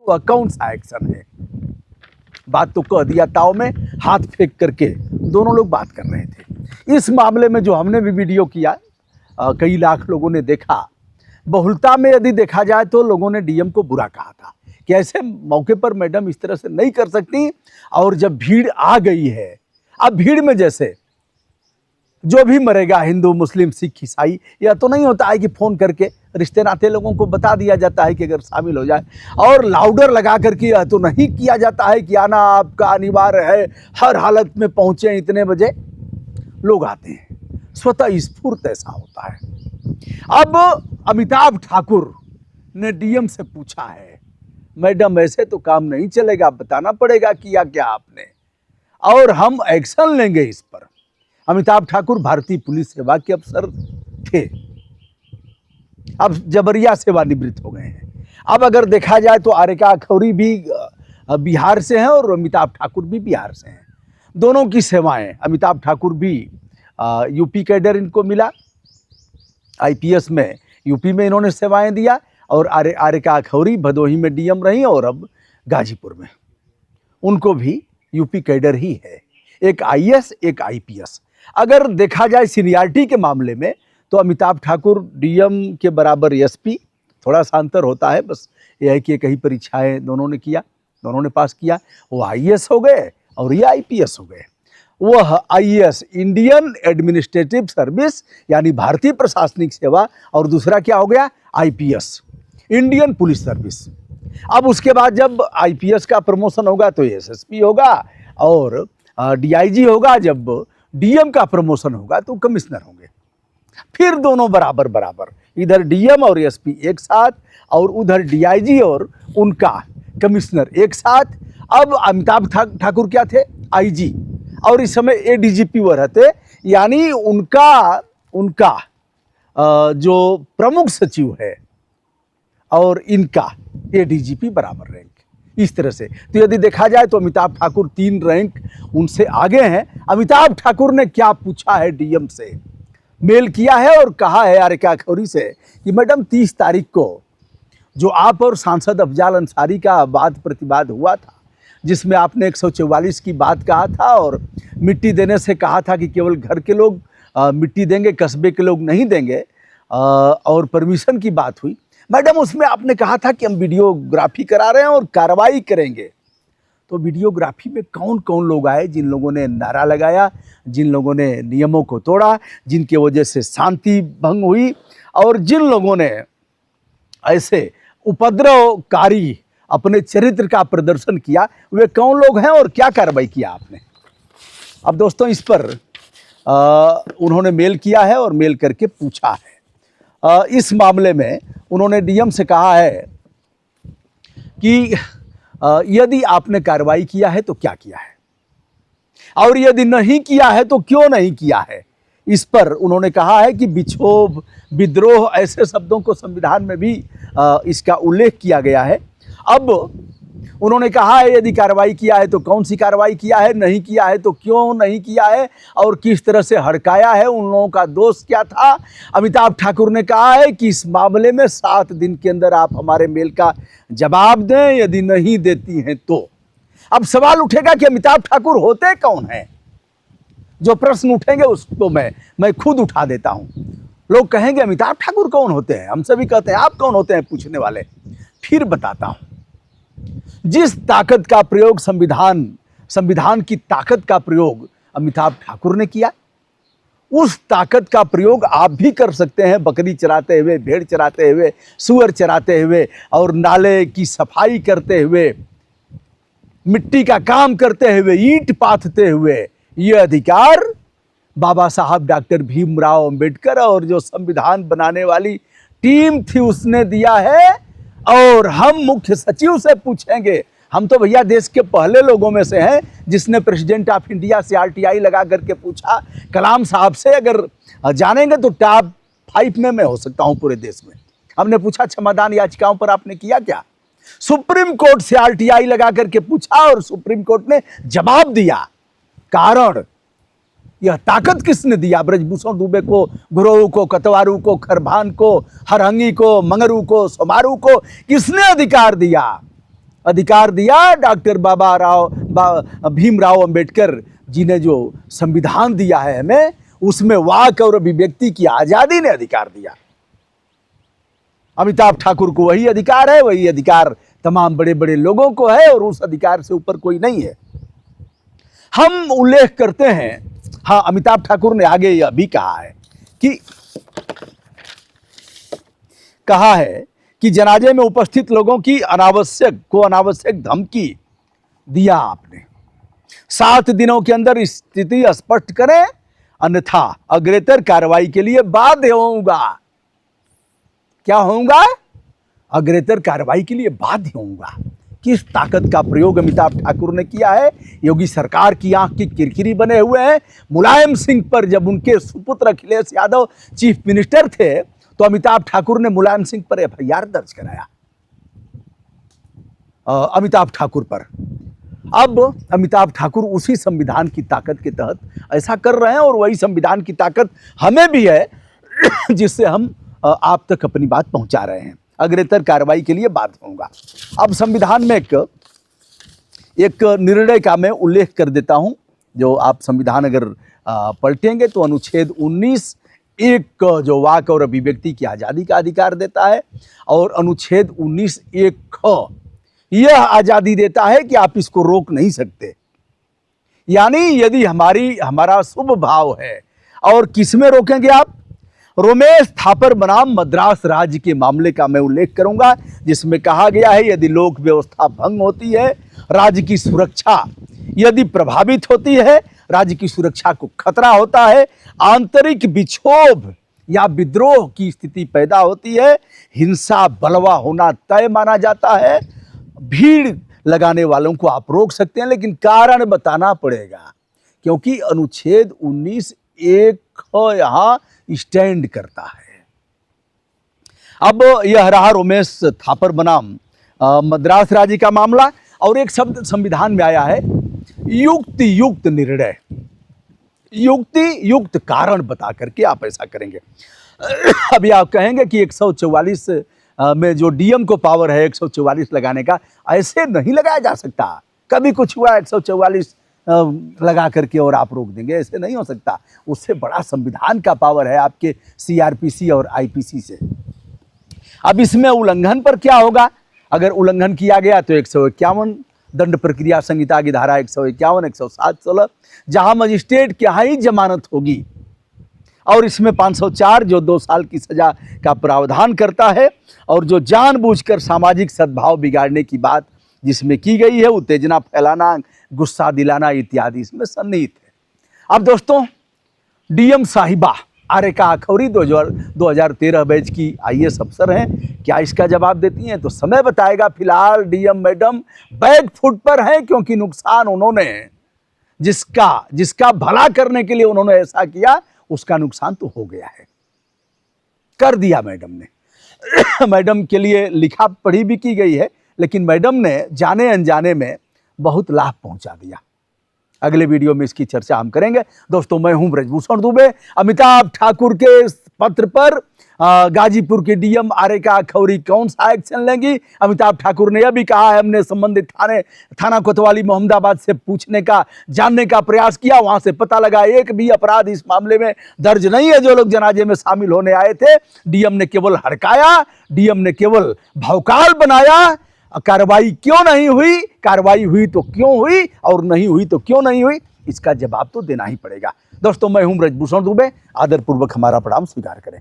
वह कौन सा एक्शन है? बात तो कह दिया ताव में हाथ फेंक करके दोनों लोग बात कर रहे थे। इस मामले में जो हमने भी वीडियो किया, कई लाख लोगों ने देखा। बहुलता में यदि देखा जाए तो लोगों ने डीएम को बुरा कहा था कि ऐसे मौके पर मैडम इस तरह से नहीं कर सकती। और जब भीड़ आ गई है, अब भीड़ में जैसे जो भी मरेगा, हिंदू मुस्लिम सिख ईसाई, यह तो नहीं होता है कि फ़ोन करके रिश्ते नाते लोगों को बता दिया जाता है कि अगर शामिल हो जाए, और लाउडर लगा करके यह तो नहीं किया जाता है कि आना आपका अनिवार्य है, हर हालत में पहुँचे इतने बजे। लोग आते हैं, स्वतः स्फूर्त ऐसा होता है। अब अमिताभ ठाकुर ने डीएम से पूछा है, मैडम ऐसे तो काम नहीं चलेगा, बताना पड़ेगा किया क्या आपने, और हम एक्शन लेंगे इस पर। अमिताभ ठाकुर भारतीय पुलिस सेवा के अफसर थे, अब जबरिया सेवानिवृत्त हो गए हैं। अब अगर देखा जाए तो आरेका अखौरी भी बिहार से हैं और अमिताभ ठाकुर भी बिहार से हैं। दोनों की सेवाएं, अमिताभ ठाकुर भी यूपी कैडर इनको मिला, आईपीएस में यूपी में इन्होंने सेवाएं दिया, और आरेका अखौरी भदोही में डीएम रही और अब गाजीपुर में। उनको भी यूपी कैडर ही है, एक आईएएस एक आईपीएस। अगर देखा जाए सीनियरिटी के मामले में तो अमिताभ ठाकुर डीएम के बराबर एसपी, थोड़ा सा अंतर होता है, बस यह है कि कई परीक्षाएं दोनों ने किया, दोनों ने पास किया। वो आईएएस हो गए और ये आईपीएस हो गए। वह आईएएस इंडियन एडमिनिस्ट्रेटिव सर्विस यानी भारतीय प्रशासनिक सेवा, और दूसरा क्या हो गया, आईपीएस इंडियन पुलिस सर्विस। अब उसके बाद जब आईपीएस का प्रमोशन होगा तो एसएसपी होगा और डीआईजी होगा, जब डीएम का प्रमोशन होगा तो कमिश्नर होंगे। फिर दोनों बराबर बराबर, इधर डीएम और एसपी एक साथ और उधर डीआईजी और उनका कमिश्नर एक साथ। अब अमिताभ ठाकुर क्या थे, आईजी, और इस समय एडीजीपी वह रहते, यानी उनका जो प्रमुख सचिव है और इनका एडीजीपी बराबर रैंक, इस तरह से। तो यदि देखा जाए तो अमिताभ ठाकुर 3 रैंक उनसे आगे हैं। अमिताभ ठाकुर ने क्या पूछा है डीएम से, मेल किया है और कहा है आरेका अखौरी से कि मैडम 30 तारीख को जो आप और सांसद अफजाल अंसारी का वाद प्रतिवाद हुआ था, जिसमें आपने 144 की बात कहा था और मिट्टी देने से कहा था कि केवल घर के लोग मिट्टी देंगे, कस्बे के लोग नहीं देंगे, और परमिशन की बात हुई मैडम, उसमें आपने कहा था कि हम वीडियोग्राफी करा रहे हैं और कार्रवाई करेंगे। तो वीडियोग्राफी में कौन कौन लोग आए, जिन लोगों ने नारा लगाया, जिन लोगों ने नियमों को तोड़ा, जिनके वजह से शांति भंग हुई, और जिन लोगों ने ऐसे उपद्रवकारी अपने चरित्र का प्रदर्शन किया, वे कौन लोग हैं और क्या कार्रवाई किया आपने। अब दोस्तों इस पर उन्होंने मेल किया है और मेल करके पूछा है। इस मामले में उन्होंने डीएम से कहा है कि यदि आपने कार्रवाई किया है तो क्या किया है, और यदि नहीं किया है तो क्यों नहीं किया है। इस पर उन्होंने कहा है कि विक्षोभ, विद्रोह, ऐसे शब्दों को संविधान में भी इसका उल्लेख किया गया है। अब उन्होंने कहा है यदि कार्रवाई किया है तो कौन सी कार्रवाई किया है, नहीं किया है तो क्यों नहीं किया है, और किस तरह से हड़काया है, उन लोगों का दोष क्या था। अमिताभ ठाकुर ने कहा है कि इस मामले में 7 दिन के अंदर आप हमारे मेल का जवाब दें, यदि नहीं देती हैं तो। अब सवाल उठेगा कि अमिताभ ठाकुर होते कौन हैं। जो प्रश्न उठेंगे उसको मैं खुद उठा देता हूं। लोग कहेंगे अमिताभ ठाकुर कौन होते हैं, हम सभी कहते हैं आप कौन होते हैं पूछने वाले। फिर बताता हूं। जिस ताकत का प्रयोग संविधान की ताकत का प्रयोग अमिताभ ठाकुर ने किया, उस ताकत का प्रयोग आप भी कर सकते हैं। बकरी चराते हुए, भेड़ चराते हुए, सुअर चराते हुए, और नाले की सफाई करते हुए, मिट्टी का काम करते हुए, ईंट पाथते हुए। ये अधिकार बाबा साहब डॉक्टर भीमराव अंबेडकर और जो संविधान बनाने वाली टीम थी उसने दिया है। और हम मुख्य सचिव से पूछेंगे, हम तो भैया देश के पहले लोगों में से हैं जिसने प्रेसिडेंट ऑफ इंडिया से आरटीआई लगा करके पूछा। कलाम साहब से अगर जानेंगे तो टॉप 5 में मैं हो सकता हूं पूरे देश में। हमने पूछा क्षमादान याचिकाओं पर आपने किया क्या। सुप्रीम कोर्ट से आरटीआई लगा करके पूछा और सुप्रीम कोर्ट ने जवाब दिया। कारण यह ताकत किसने दिया, ब्रजभूषण दुबे को, गुरु को, कतवारू को, खरभान को, हरहंगी को, मंगरू को, सोमारू को किसने अधिकार दिया। अधिकार दिया डॉक्टर भीमराव अंबेडकर जी ने जो संविधान दिया है हमें, उसमें वाक और अभिव्यक्ति की आजादी ने अधिकार दिया। अमिताभ ठाकुर को वही अधिकार है, वही अधिकार तमाम बड़े बड़े लोगों को है और उस अधिकार से ऊपर कोई नहीं है। हम उल्लेख करते हैं, हाँ, अमिताभ ठाकुर ने आगे यह भी कहा है कि जनाजे में उपस्थित लोगों की अनावश्यक धमकी दिया आपने। 7 दिनों के अंदर स्थिति स्पष्ट करें, अन्यथा अग्रेतर कार्रवाई के लिए बाध्य होऊंगा। क्या होऊंगा? अग्रेतर कार्रवाई के लिए बाध्य होऊंगा। किस ताकत का प्रयोग अमिताभ ठाकुर ने किया है? योगी सरकार की आंख की किरकिरी बने हुए हैं। मुलायम सिंह पर जब उनके सुपुत्र अखिलेश यादव चीफ मिनिस्टर थे तो अमिताभ ठाकुर ने मुलायम सिंह पर एफआईआर दर्ज कराया, अमिताभ ठाकुर पर। अब अमिताभ ठाकुर उसी संविधान की ताकत के तहत ऐसा कर रहे हैं और वही संविधान की ताकत हमें भी है जिससे हम आप तक अपनी बात पहुंचा रहे हैं। अग्रेतर कार्रवाई के लिए बाध्य होऊंगा। अब संविधान में एक निर्णय का मैं उल्लेख कर देता हूं, जो आप संविधान अगर पलटेंगे तो अनुच्छेद 19 एक जो वाक और अभिव्यक्ति की आज़ादी का अधिकार देता है और अनुच्छेद 19(1) यह आज़ादी देता है कि आप इसको रोक नहीं सकते। यानी यदि हमारा शुभ भाव है, और किसमें रोकेंगे आप? रोमेश थापर बनाम मद्रास राज्य के मामले का मैं उल्लेख करूंगा, जिसमें कहा गया है यदि लोक व्यवस्था भंग होती है, राज्य की सुरक्षा यदि प्रभावित होती है, राज्य की सुरक्षा को खतरा होता है, आंतरिक विक्षोभ या विद्रोह की स्थिति पैदा होती है, हिंसा बलवा होना तय माना जाता है, भीड़ लगाने वालों को आप रोक सकते हैं, लेकिन कारण बताना पड़ेगा, क्योंकि अनुच्छेद 19(1) यहाँ स्टैंड करता है। अब यह रहा रोमेश थापर बनाम मद्रास राज्य का मामला। और एक शब्द संविधान में आया है, युक्त निर्णय, युक्त कारण बता करके आप ऐसा करेंगे। अभी आप कहेंगे कि 144 में जो डीएम को पावर है 144 लगाने का, ऐसे नहीं लगाया जा सकता। कभी कुछ हुआ 144 लगा करके और आप रोक देंगे, ऐसे नहीं हो सकता। उससे बड़ा संविधान का पावर है आपके सीआरपीसी और आईपीसी से। अब इसमें उल्लंघन पर क्या होगा? अगर उल्लंघन किया गया तो 151 दंड प्रक्रिया संहिता की धारा 151, 107(16) जहां मजिस्ट्रेट के यहाँ ही जमानत होगी, और इसमें 504 जो 2 साल की सजा का प्रावधान करता है, और जो जानबूझकर सामाजिक सद्भाव बिगाड़ने की बात जिसमें की गई है, उत्तेजना फैलाना, गुस्सा दिलाना इत्यादि इसमें सन्निहित है। अब दोस्तों, डीएम साहिबा आरेका अखौरी 2013 बैच की आईएएस अफसर हैं, क्या इसका जवाब देती हैं? तो समय बताएगा। फिलहाल डीएम मैडम बैक फुट पर हैं, क्योंकि नुकसान उन्होंने जिसका भला करने के लिए उन्होंने ऐसा किया, उसका नुकसान तो हो गया है, कर दिया मैडम ने। मैडम के लिए लिखा पढ़ी भी की गई है, लेकिन मैडम ने जाने अनजाने में बहुत लाभ पहुंचा दिया। अगले वीडियो में इसकी चर्चा हम करेंगे। दोस्तों, मैं हूं ब्रजभूषण दुबे। अमिताभ ठाकुर के पत्र पर गाजीपुर के डीएम आरेका अखौरी कौन सा एक्शन लेंगी? अमिताभ ठाकुर ने यह भी कहा है, हमने संबंधित थाना कोतवाली मोहम्मदाबाद से जानने का प्रयास किया, वहां से पता लगा एक भी अपराध इस मामले में दर्ज नहीं है जो लोग जनाजे में शामिल होने आए थे। डीएम ने केवल हड़काया, डीएम ने केवल भौकाल बनाया। कार्रवाई क्यों नहीं हुई? कार्रवाई हुई तो क्यों हुई, और नहीं हुई तो क्यों नहीं हुई? इसका जवाब तो देना ही पड़ेगा। दोस्तों, मैं हूं ब्रजभूषण दुबे। आदरपूर्वक हमारा प्रणाम स्वीकार करें।